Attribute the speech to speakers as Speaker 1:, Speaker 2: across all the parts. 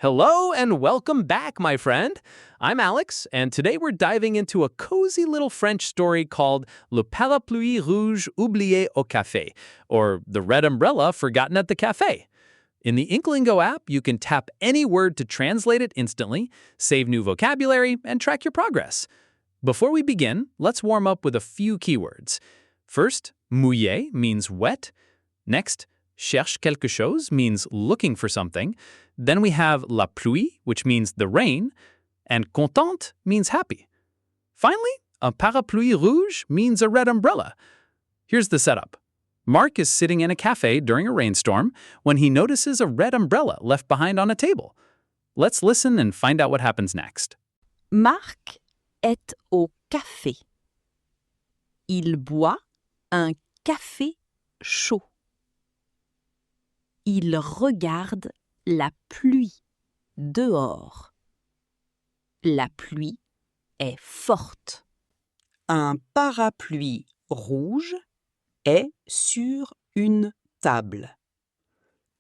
Speaker 1: Hello and welcome back, my friend. I'm Alex, and today we're diving into a cozy little French story called Le Parapluie Rouge Oublié au Café, or The Red Umbrella Forgotten at the Café. In the InkLingo app, you can tap any word to translate it instantly, save new vocabulary, and track your progress. Before we begin, let's warm up with a few keywords. First, mouillée means wet. Next, cherche quelque chose means looking for something. Then we have la pluie, which means the rain, and contente means happy. Finally, a parapluie rouge means a red umbrella. Here's the setup. Mark is sitting in a cafe during a rainstorm when he notices a red umbrella left behind on a table. Let's listen and find out what happens next.
Speaker 2: Marc est au café. Il boit un café chaud. Il regarde la pluie dehors. La pluie est forte.
Speaker 3: Un parapluie rouge est sur une table.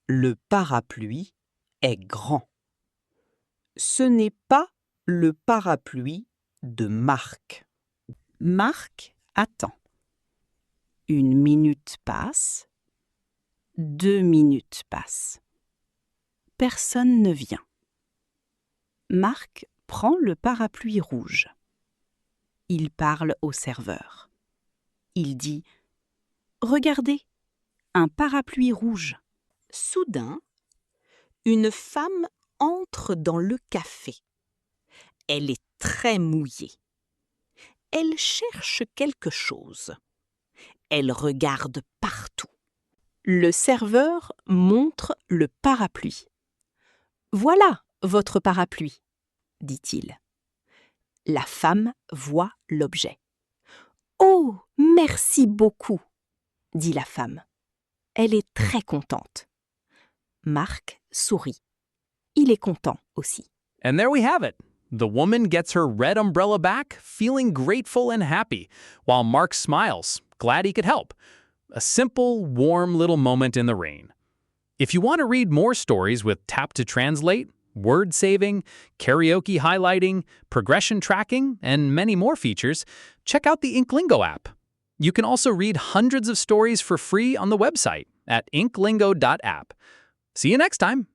Speaker 3: Le parapluie est grand. Ce n'est pas le parapluie de Marc. Marc attend. 1 minute passe. 2 minutes passent. Personne ne vient. Marc prend le parapluie rouge. Il parle au serveur. Il dit « Regardez, un parapluie rouge ». Soudain, une femme entre dans le café. Elle est très mouillée. Elle cherche quelque chose. Elle regarde partout. Le serveur montre le parapluie. « Voilà votre parapluie », dit-il. La femme voit l'objet. « Oh, merci beaucoup », dit la femme. Elle est très contente. Marc sourit. Il est content aussi.
Speaker 1: And there we have it. The woman gets her red umbrella back, feeling grateful and happy, while Mark smiles, glad he could help. A simple, warm little moment in the rain. If you want to read more stories with tap to translate, word saving, karaoke highlighting, progression tracking, and many more features, check out the InkLingo app. You can also read hundreds of stories for free on the website at inklingo.app. See you next time.